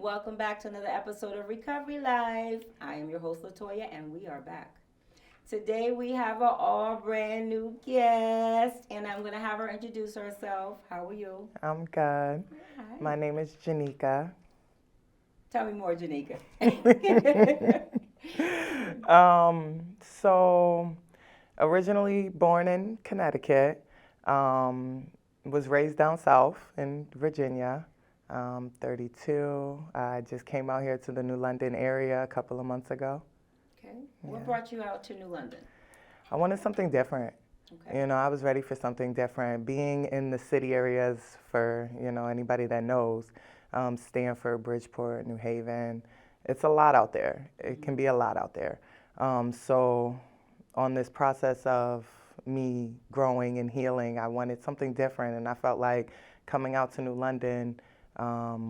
Welcome back to another episode of Recovery Live. I am your host, Latoya, and we are back. Today we have an all brand new guest, and I'm going to have her introduce herself. How are you? I'm good. Hi. My name is Jeaneeca. Tell me more, Jeaneeca. So originally born in Connecticut, was raised down south in Virginia. 32. I just came out here to the New London area a couple of months ago. Okay. What brought you out to New London? I wanted something different. Okay. You know, I was ready for something different. Being in the city areas for, anybody that knows, Stamford, Bridgeport, New Haven, it's a lot out there. It can be a lot out there. So on this process of me growing and healing, I wanted something different, and I felt like coming out to New London,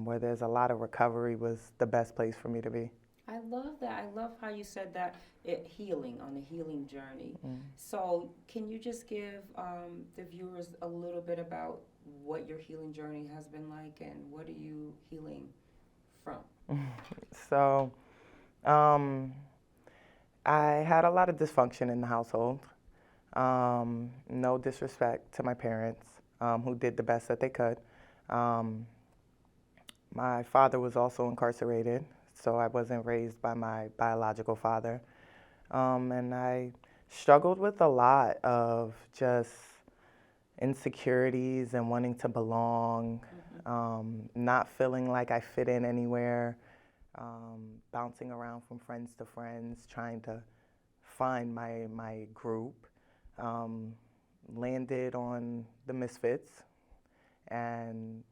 where there's a lot of recovery, was the best place for me to be. I love that. I love how you said that healing, on the healing journey. Mm. So, can you just give the viewers a little bit about what your healing journey has been like and what are you healing from? So, I had a lot of dysfunction in the household. No disrespect to my parents, who did the best that they could. My father was also incarcerated, so I wasn't raised by my biological father. And I struggled with a lot of just insecurities and wanting to belong, not feeling like I fit in anywhere, bouncing around from friends to friends, trying to find my group. Landed on the Misfits and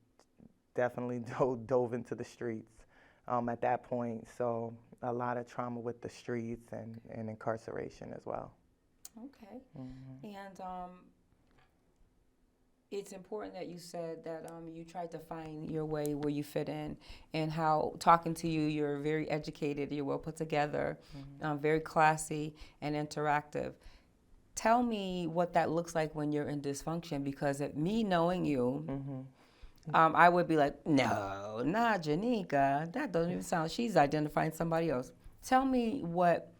definitely dove into the streets at that point. So a lot of trauma with the streets and incarceration as well. Okay. And it's important that you said that you tried to find your way where you fit in, and how talking to you, you're very educated, you're well put together, very classy and interactive. Tell me what that looks like when you're in dysfunction, because me knowing you, I would be like, no, not Jeaneeca. That doesn't even sound, she's identifying somebody else. Tell me what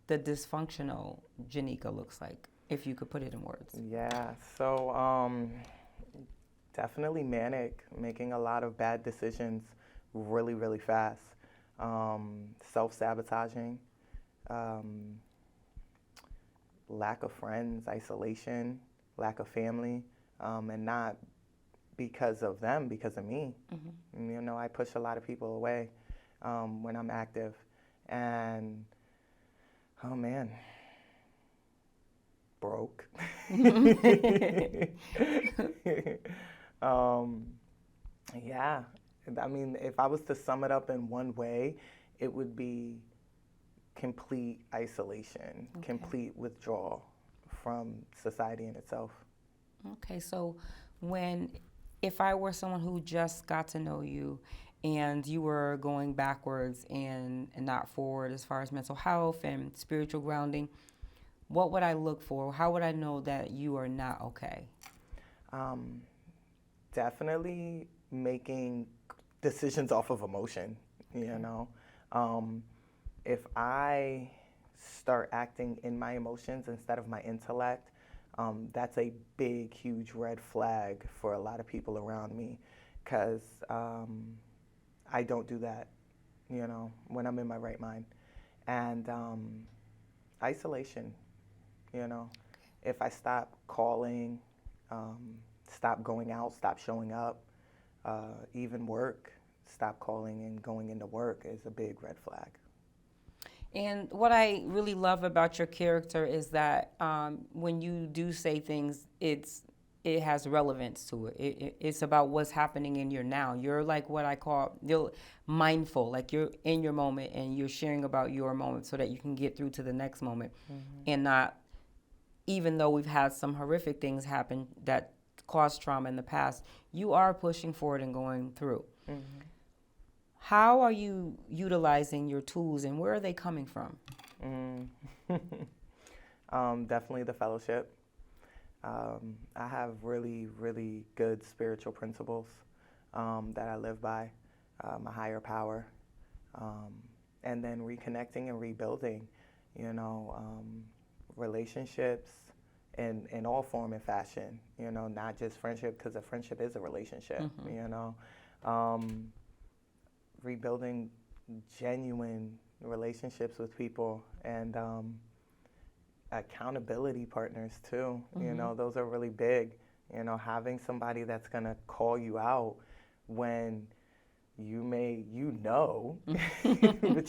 the dysfunctional Jeaneeca looks like, if you could put it in words. Yeah, so definitely manic, making a lot of bad decisions really, really fast. Self-sabotaging, lack of friends, isolation, lack of family, and not because of them, because of me. You know, I push a lot of people away when I'm active. And, oh man, broke. Yeah, I mean, if I was to sum it up in one way, it would be complete isolation, complete withdrawal from society in itself. Okay, so if I were someone who just got to know you and you were going backwards and not forward as far as mental health and spiritual grounding, what would I look for? How would I know that you are not okay? Definitely making decisions off of emotion, you know. If I start acting in my emotions instead of my intellect, that's a big, huge red flag for a lot of people around me, because I don't do that, you know, when I'm in my right mind. And isolation, you know, if I stop calling, stop going out, stop showing up, even work, stop calling and going into work is a big red flag. And what I really love about your character is that when you do say things, it has relevance to it. It's about what's happening in your now. You're like what I call, you're mindful, like you're in your moment and you're sharing about your moment so that you can get through to the next moment, and not, even though we've had some horrific things happen that caused trauma in the past, you are pushing forward and going through. How are you utilizing your tools, and where are they coming from? Definitely the fellowship. I have really, really good spiritual principles that I live by. my higher power, and then reconnecting and rebuilding, relationships in all form and fashion, not just friendship, because a friendship is a relationship, rebuilding genuine relationships with people, and accountability partners too. Those are really big. Having somebody that's gonna call you out when but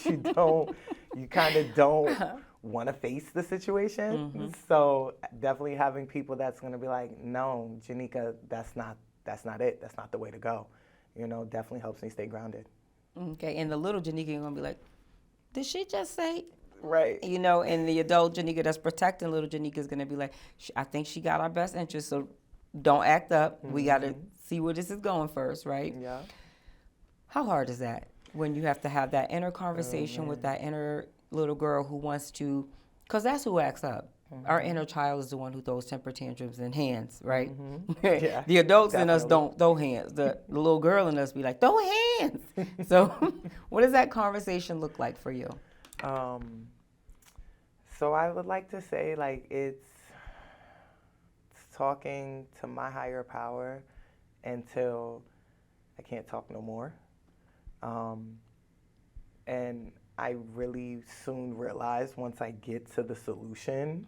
you kind of don't want to face the situation. So definitely having people that's gonna be like, no, Jeaneeca, that's not it. That's not the way to go. Definitely helps me stay grounded. Okay, and the little Jeaneeca gonna be like, did she just say? Right. And the adult Jeaneeca that's protecting little Jeaneeca is gonna be like, I think she got our best interest, so don't act up. We gotta see where this is going first, right? Yeah. How hard is that when you have to have that inner conversation with that inner little girl who wants to, because that's who acts up. Our inner child is the one who throws temper tantrums and hands, right? Yeah, the adults definitely. in us don't throw hands. The little girl in us be like, throw hands. So what does that conversation look like for you? So I would like to say, like, it's talking to my higher power until I can't talk no more. And I really soon realized once I get to the solution,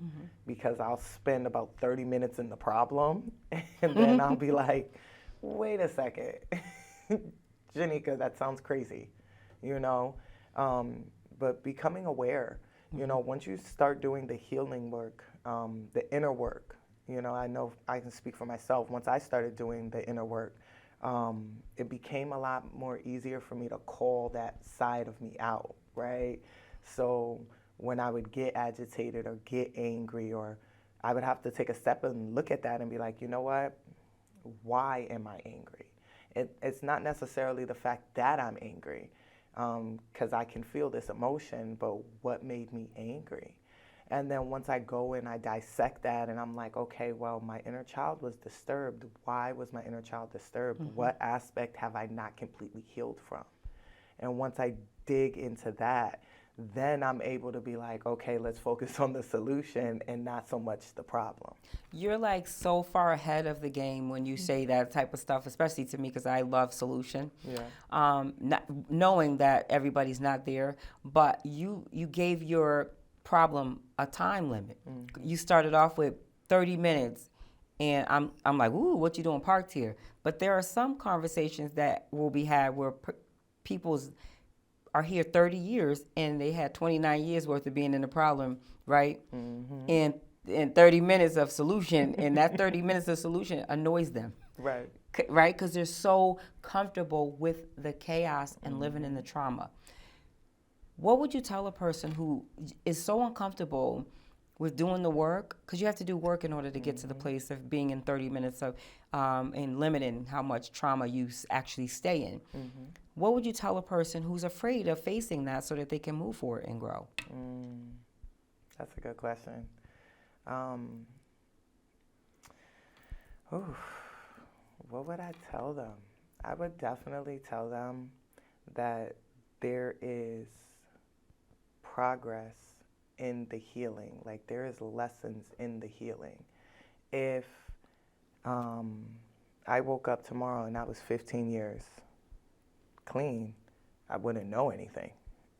because I'll spend about 30 minutes in the problem, and then I'll be like, wait a second, Jeaneeca, that sounds crazy, but becoming aware, once you start doing the healing work, the inner work, I know I can speak for myself. Once I started doing the inner work, it became a lot more easier for me to call that side of me out, right? So when I would get agitated or get angry, or I would have to take a step and look at that and be like, you know what? Why am I angry? It's not necessarily the fact that I'm angry, because I can feel this emotion, but what made me angry? And then once I go and I dissect that and I'm like, okay, well, my inner child was disturbed. Why was my inner child disturbed? What aspect have I not completely healed from? And once I dig into that, then I'm able to be like, okay, let's focus on the solution and not so much the problem. You're like so far ahead of the game when you say that type of stuff, especially to me because I love solution. Yeah. Not, knowing that everybody's not there, but you gave your problem a time limit. You started off with 30 minutes, and I'm like, ooh, what you doing parked here? But there are some conversations that will be had where people's are here 30 years and they had 29 years worth of being in the problem, right? And 30 minutes of solution, and that 30 minutes of solution annoys them. Right. Right? Because they're so comfortable with the chaos and living in the trauma. What would you tell a person who is so uncomfortable with doing the work? Because you have to do work in order to get to the place of being in 30 minutes of and limiting how much trauma you actually stay in. What would you tell a person who's afraid of facing that so that they can move forward and grow? That's a good question. What would I tell them? I would definitely tell them that there is progress in the healing. Like, there is lessons in the healing. If I woke up tomorrow and I was 15 years clean, I wouldn't know anything.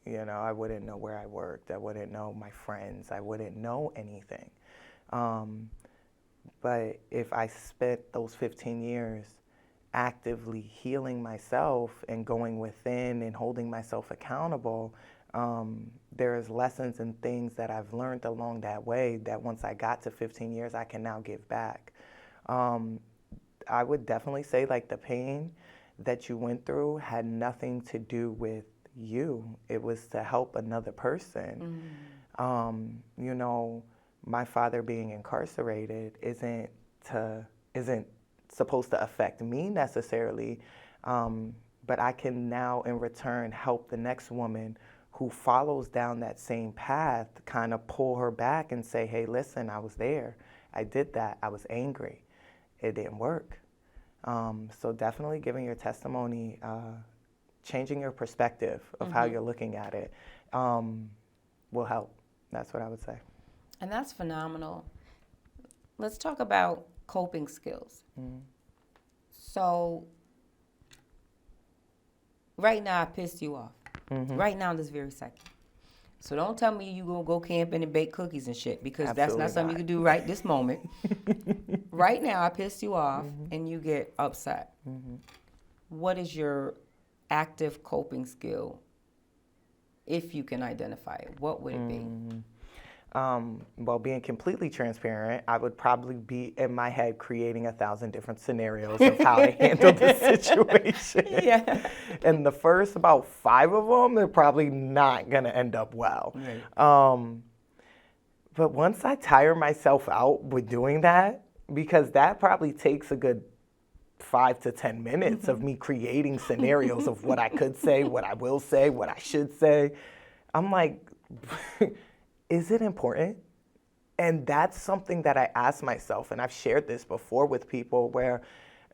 I wouldn't know where I worked. I wouldn't know my friends. I wouldn't know anything. But if I spent those 15 years actively healing myself and going within and holding myself accountable, there's lessons and things that I've learned along that way that once I got to 15 years, I can now give back. I would definitely say, like, the pain that you went through had nothing to do with you. It was to help another person. My father being incarcerated isn't supposed to affect me necessarily, but I can now in return help the next woman who follows down that same path, kind of pull her back and say, hey, listen, I was there. I did that. I was angry. It didn't work. So definitely giving your testimony changing your perspective of how you're looking at it will help. That's what I would say. And that's phenomenal. Let's talk about coping skills. So, right now I pissed you off. Right now, this very second. So don't tell me you gonna go camping and bake cookies and shit, because that's Absolutely not something not. you can do right this moment. Right now, I pissed you off and you get upset. What is your active coping skill, if you can identify it? What would it be? Well, being completely transparent, I would probably be in my head creating 1,000 different scenarios of how to handle the situation. Yeah. And the first about 5 of them, they're probably not going to end up well. Right. But once I tire myself out with doing that, because that probably takes a good 5 to 10 minutes of me creating scenarios of what I could say, what I will say, what I should say, I'm like, is it important? And that's something that I ask myself, and I've shared this before with people where,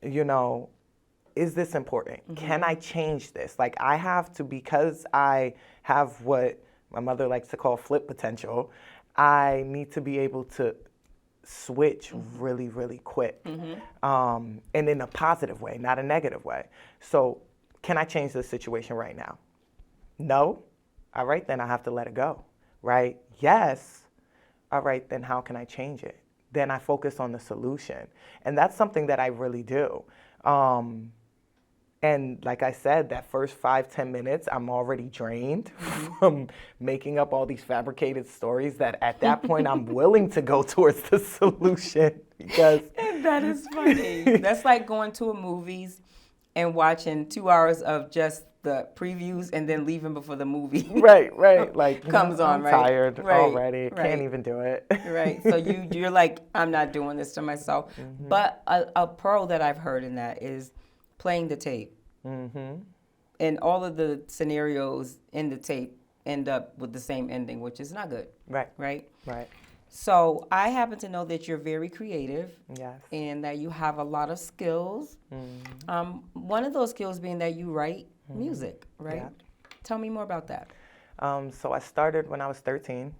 is this important? Can I change this? Like, I have to, because I have what my mother likes to call flip potential, I need to be able to switch really, really quick. And in a positive way, not a negative way. So can I change this situation right now? No? All right, then I have to let it go, right? Yes. All right, then how can I change it? Then I focus on the solution. And that's something that I really do. And like I said, that first 5-10 minutes, I'm already drained from making up all these fabricated stories that at that point I'm willing to go towards the solution, because That is funny. That's like going to a movies and watching 2 hours of just the previews and then leaving before the movie right, like comes on, I'm right? tired Right, already. right. Can't even do it. Right. So you're like, I'm not doing this to myself. But a pro that I've heard in that is playing the tape. And all of the scenarios in the tape end up with the same ending, which is not good. Right. Right? Right. So I happen to know that you're very creative. Yes. And that you have a lot of skills. One of those skills being that you write music, right? Yeah. Tell me more about that. So I started when I was 13,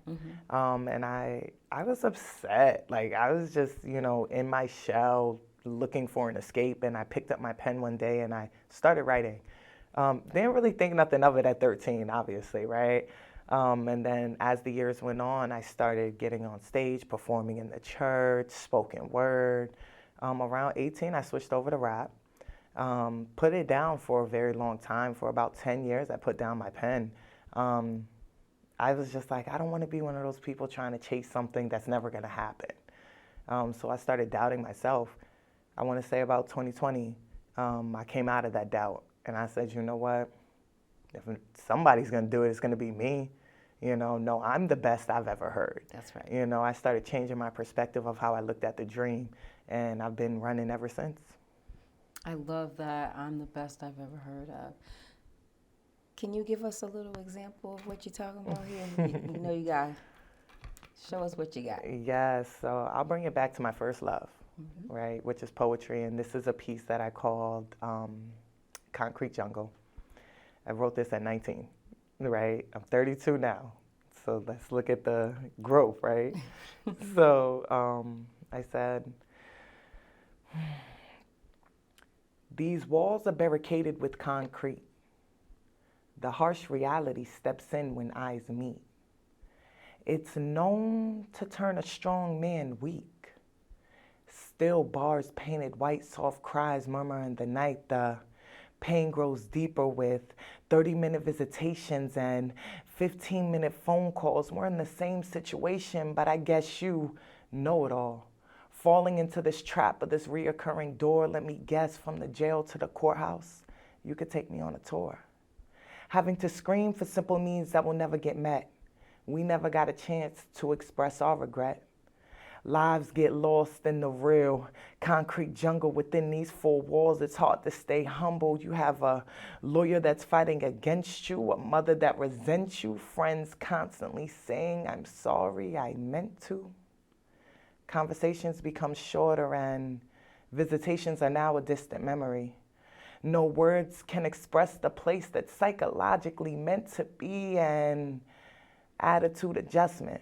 and I was upset. Like, I was just, in my shell looking for an escape, and I picked up my pen one day and I started writing. Didn't really think nothing of it at 13, obviously, right? And then as the years went on, I started getting on stage, performing in the church, spoken word. Around 18, I switched over to rap. Put it down for a very long time. For about 10 years, I put down my pen. I was just like, I don't want to be one of those people trying to chase something that's never going to happen. So I started doubting myself. I want to say about 2020, I came out of that doubt. And I said, you know what? If somebody's going to do it, it's going to be me. No, I'm the best I've ever heard. That's right. I started changing my perspective of how I looked at the dream. And I've been running ever since. I love that. I'm the best I've ever heard of. Can you give us a little example of what you're talking about here? You got to show us what you got. Yes, so I'll bring it back to my first love, right, which is poetry. And this is a piece that I called Concrete Jungle. I wrote this at 19, right? I'm 32 now. So let's look at the growth, right? So I said, these walls are barricaded with concrete. The harsh reality steps in when eyes meet. It's known to turn a strong man weak. Still bars painted white, soft cries murmur in the night. The pain grows deeper with 30-minute visitations and 15-minute phone calls. We're in the same situation, but I guess you know it all. Falling into this trap of this reoccurring door, let me guess, from the jail to the courthouse, you could take me on a tour. Having to scream for simple needs that will never get met. We never got a chance to express our regret. Lives get lost in the real concrete jungle within these 4 walls. It's hard to stay humble. You have a lawyer that's fighting against you, a mother that resents you, friends constantly saying, I'm sorry, I meant to. Conversations become shorter and visitations are now a distant memory. No words can express the place that's psychologically meant to be. And attitude adjustment,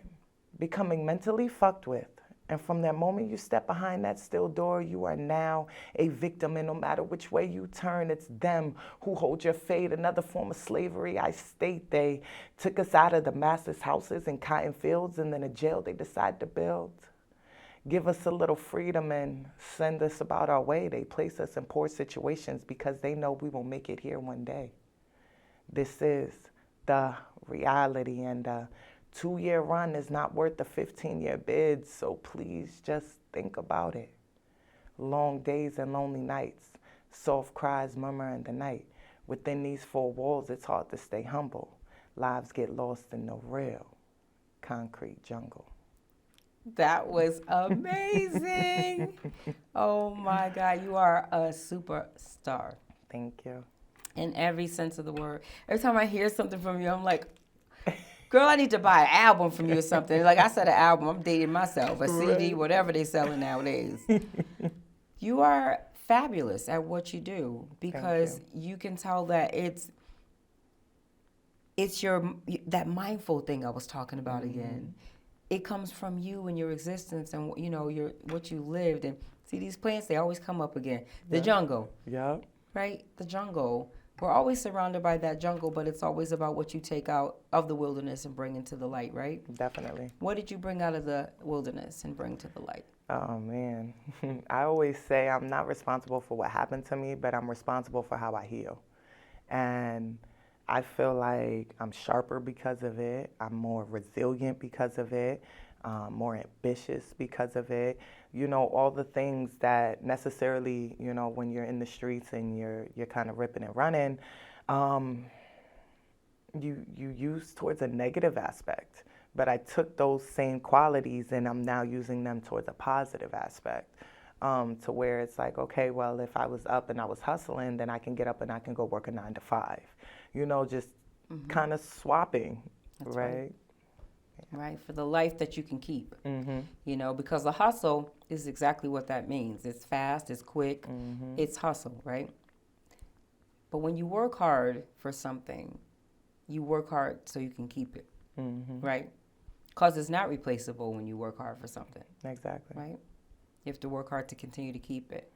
becoming mentally fucked with. And from that moment you step behind that steel door, you are now a victim. And no matter which way you turn, it's them who hold your fate. Another form of slavery, I state. They took us out of the master's houses and cotton fields, and then a jail they decide to build. Give us a little freedom and send us about our way. They place us in poor situations because they know we will make it here one day. This is the reality, and a 2-year run is not worth a 15-year bid, so please just think about it. Long days and lonely nights, soft cries murmur in the night. Within these 4 walls, it's hard to stay humble. Lives get lost in the real concrete jungle. That was amazing. Oh my God, you are a superstar. Thank you. In every sense of the word. Every time I hear something from you, I'm like, girl, I need to buy an album from you or something. Like I said, an album, I'm dating myself, a CD, whatever they selling nowadays. You are fabulous at what you do because you can tell that it's that mindful thing I was talking about again. It comes from you and your existence and what you lived. And see, these plants, they always come up again. The jungle. Yeah. Right? The jungle. We're always surrounded by that jungle, but it's always about what you take out of the wilderness and bring into the light, right? Definitely. What did you bring out of the wilderness and bring to the light? Oh, man. I always say I'm not responsible for what happened to me, but I'm responsible for how I heal. And I feel like I'm sharper because of it. I'm more resilient because of it. More ambitious because of it. All the things that necessarily, when you're in the streets and you're kind of ripping and running, you use towards a negative aspect. But I took those same qualities and I'm now using them towards a positive aspect. To where it's like, okay, well, if I was up and I was hustling, then I can get up and I can go work a 9 to 5. Just kind of swapping, That's right? Right, for the life that you can keep, because the hustle is exactly what that means. It's fast, it's quick, it's hustle, right? But when you work hard for something, you work hard so you can keep it, right? Because it's not replaceable when you work hard for something. Exactly. Right? You have to work hard to continue to keep it.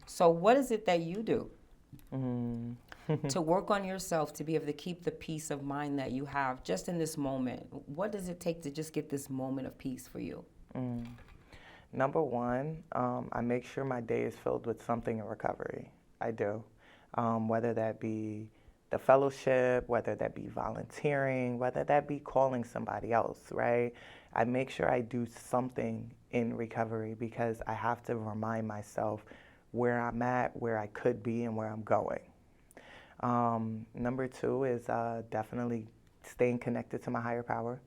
So what is it that you do to work on yourself to be able to keep the peace of mind that you have just in this moment? What does it take to just get this moment of peace for you? Number one, I make sure my day is filled with something in recovery. I do. Whether that be the fellowship, whether that be volunteering, whether that be calling somebody else, right? I make sure I do something in recovery because I have to remind myself where I'm at, where I could be, and where I'm going. Number two is definitely staying connected to my higher power,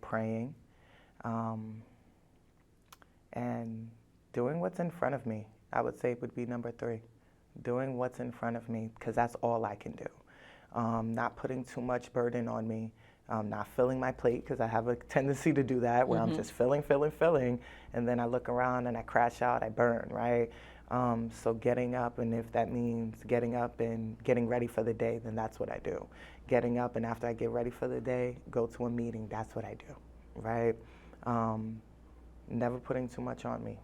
praying, and doing what's in front of me. I would say would be number 3. Doing what's in front of me because that's all I can do. Not putting too much burden on me. Not filling my plate because I have a tendency to do that where I'm just filling, and then I look around and I crash out, I burn, right? So getting up, and if that means getting up and getting ready for the day, then that's what I do. Getting up, and after I get ready for the day, go to a meeting, that's what I do, right? Never putting too much on me.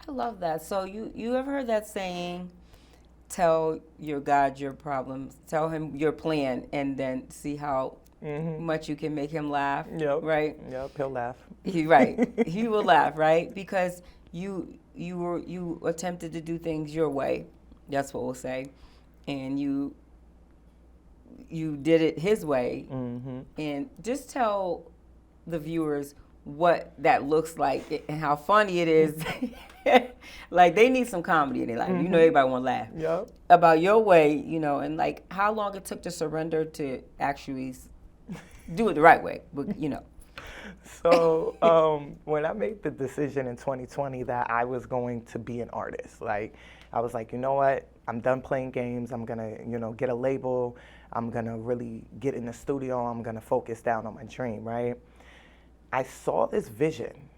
I love that. So you ever heard that saying, tell your God your problems, tell him your plan, and then see how much you can make him laugh, right? Yep, he'll laugh. Right, he will laugh, right? Because you attempted to do things your way, that's what we'll say, and you did it his way, and just tell the viewers what that looks like and how funny it is. Like, they need some comedy in their life. Everybody want to laugh. Yep. About your way, and like how long it took to surrender to actually do it the right way, but So when I made the decision in 2020 that I was going to be an artist, like I was like, you know what? I'm done playing games. I'm gonna, get a label. I'm gonna really get in the studio. I'm gonna focus down on my dream, right? I saw this vision,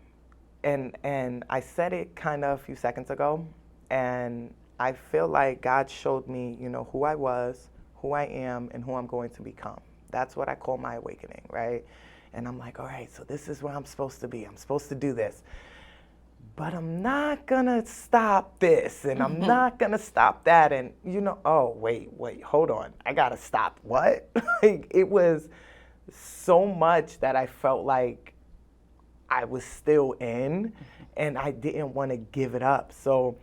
and I said it kind of a few seconds ago, and I feel like God showed me, who I was, who I am, and who I'm going to become. That's what I call my awakening, right? And I'm like, all right, so this is where I'm supposed to be. I'm supposed to do this. But I'm not gonna stop this, and I'm not gonna stop that, and oh, wait, hold on. I gotta stop what? Like, it was so much that I felt like I was still in, and I didn't want to give it up. So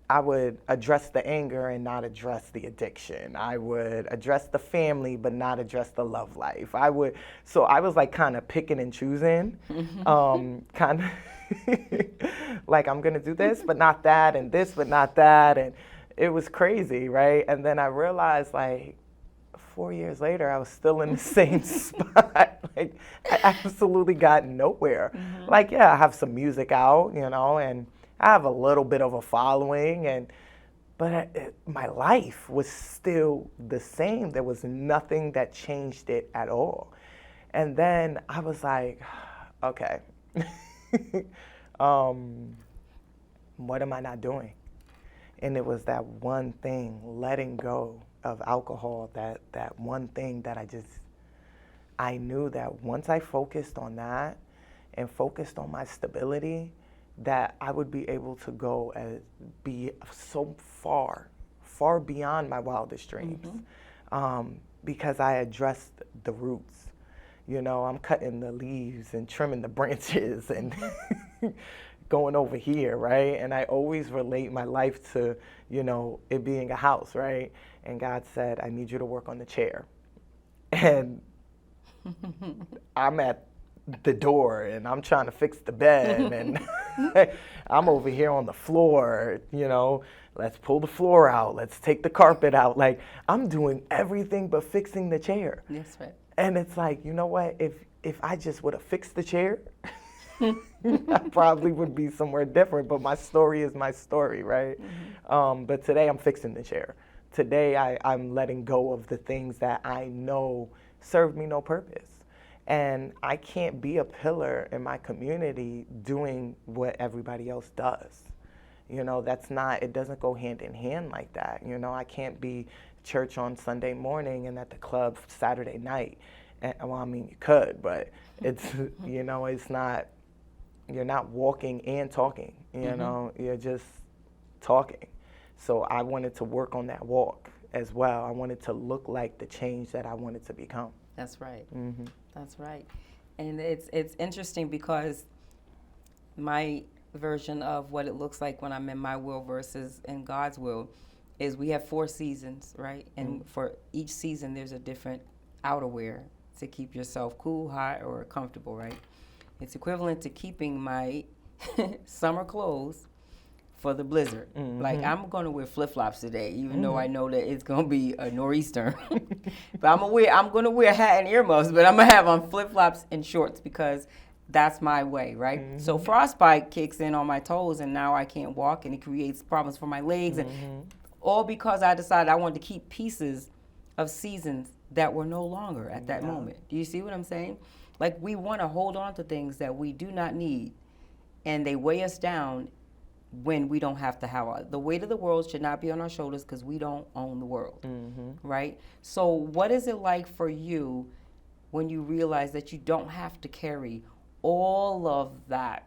I would address the anger and not address the addiction. I would address the family but not address the love life. So I was like kind of picking and choosing, kind of like I'm gonna do this but not that, and this but not that, and it was crazy, right? And then I realized, like, 4 years later, I was still in the same spot. Like, I absolutely got nowhere. Like, yeah, I have some music out, and I have a little bit of a following, but my life was still the same. There was nothing that changed it at all. And then I was like, okay, what am I not doing? And it was that one thing, letting go of alcohol, that one thing that I knew that once I focused on that and focused on my stability, that I would be able to go and be so far beyond my wildest dreams, because I addressed the roots. I'm cutting the leaves and trimming the branches and going over here, right? And I always relate my life to, it being a house, right? And God said, I need you to work on the chair. And I'm at the door and I'm trying to fix the bed and I'm over here on the floor, let's pull the floor out, let's take the carpet out. Like, I'm doing everything but fixing the chair. That's right. And it's like, you know what, if I just would have fixed the chair, I probably would be somewhere different, but my story is my story, right? But today I'm fixing the chair. Today I'm letting go of the things that I know served me no purpose. And I can't be a pillar in my community doing what everybody else does. It doesn't go hand in hand like that. I can't be church on Sunday morning and at the club Saturday night. And, well, I mean, you could, but it's, it's not, you're not walking and talking, you're just talking. So I wanted to work on that walk as well. I wanted to look like the change that I wanted to become. That's right. That's right. And it's interesting because my version of what it looks like when I'm in my will versus in God's will is we have 4 seasons, right? And for each season, there's a different outerwear to keep yourself cool, hot, or comfortable, right? It's equivalent to keeping my summer clothes for the blizzard. Like, I'm going to wear flip-flops today, even though I know that it's going to be a nor'easter. But I'm going to wear a hat and earmuffs, but I'm going to have on flip-flops and shorts because that's my way, right? So frostbite kicks in on my toes, and now I can't walk, and it creates problems for my legs, and all because I decided I wanted to keep pieces of seasons that were no longer at that moment. Do you see what I'm saying? Like, we want to hold on to things that we do not need, and they weigh us down when we don't have to have the weight of the world should not be on our shoulders because we don't own the world, right? So what is it like for you when you realize that you don't have to carry all of that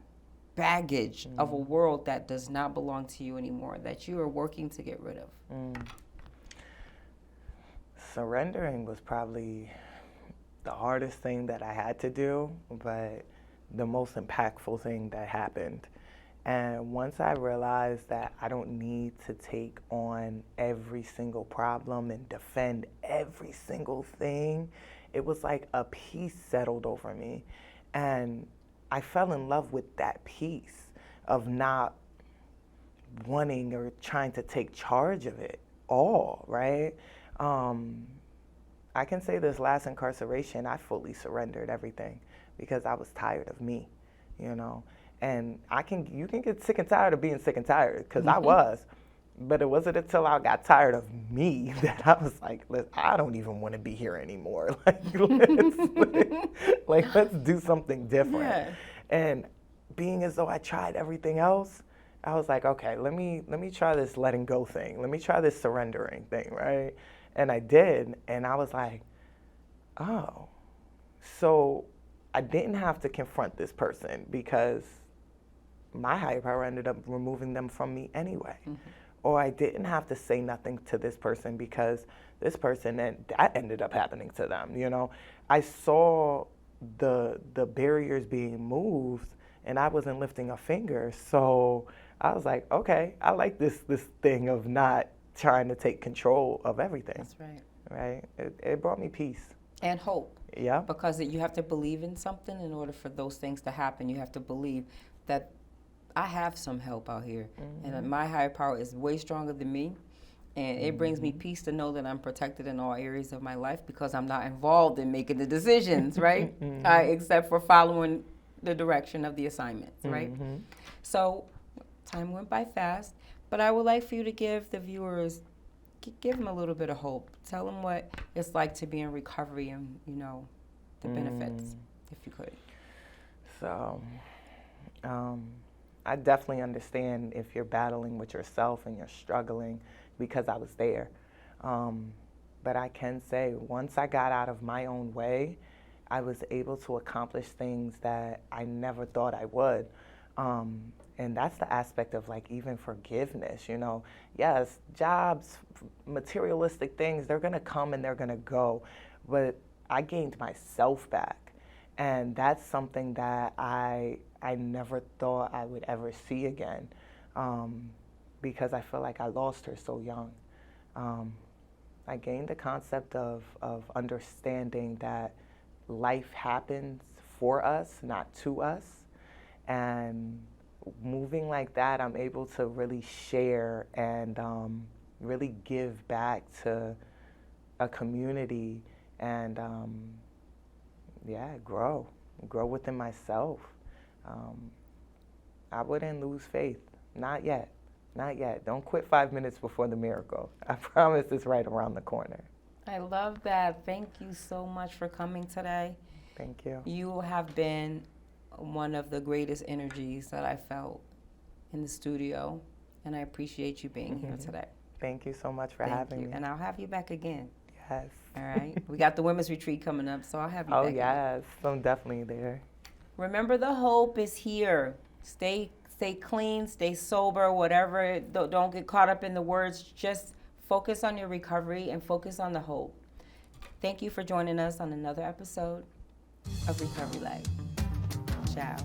baggage of a world that does not belong to you anymore, that you are working to get rid of? Surrendering was probably the hardest thing that I had to do, but the most impactful thing that happened. And once I realized that I don't need to take on every single problem and defend every single thing, it was like a peace settled over me. And I fell in love with that peace of not wanting or trying to take charge of it all, right? I can say this last incarceration, I fully surrendered everything because I was tired of me, And you can get sick and tired of being sick and tired, because I was. But it wasn't until I got tired of me that I was like, I don't even want to be here anymore. Let's do something different. Yeah. And being as though I tried everything else, I was like, okay, let me try this letting go thing. Let me try this surrendering thing, right? And I did, and I was like, oh, so I didn't have to confront this person because my higher power ended up removing them from me anyway. Or I didn't have to say nothing to this person because this person, and that ended up happening to them, you know? I saw the barriers being moved, and I wasn't lifting a finger. So I was like, okay, I like this thing of not trying to take control of everything. That's right. Right? It brought me peace. And hope. Yeah. Because you have to believe in something in order for those things to happen. You have to believe that I have some help out here. And my higher power is way stronger than me. And it brings me peace to know that I'm protected in all areas of my life because I'm not involved in making the decisions, right? Except for following the direction of the assignments, right? So time went by fast, but I would like for you to give the viewers, give them a little bit of hope. Tell them what it's like to be in recovery and, you know, the benefits, if you could. So, I definitely understand if you're battling with yourself and you're struggling because I was there. But I can say once I got out of my own way, I was able to accomplish things that I never thought I would. And that's the aspect of like even forgiveness, you know. Yes, jobs, materialistic things, they're gonna come and they're gonna go. But I gained myself back. And that's something that I never thought I would ever see again, because I feel like I lost her so young. I gained the concept of understanding that life happens for us, not to us. And moving like that, I'm able to really share and really give back to a community and grow within myself. I wouldn't lose faith, not yet. Don't quit 5 minutes before the miracle. I promise it's right around the corner. I love that. Thank you so much for coming today. Thank you. You have been one of the greatest energies that I felt in the studio, and I appreciate you being here today. Thank you so much for having me. And I'll have you back again. Yes. All right. We got the women's retreat coming up, so I'll have you back. Oh, yes. I'm definitely there. Remember, the hope is here. Stay clean, stay sober, whatever. Don't get caught up in the words. Just focus on your recovery and focus on the hope. Thank you for joining us on another episode of Recovery Life. Ciao.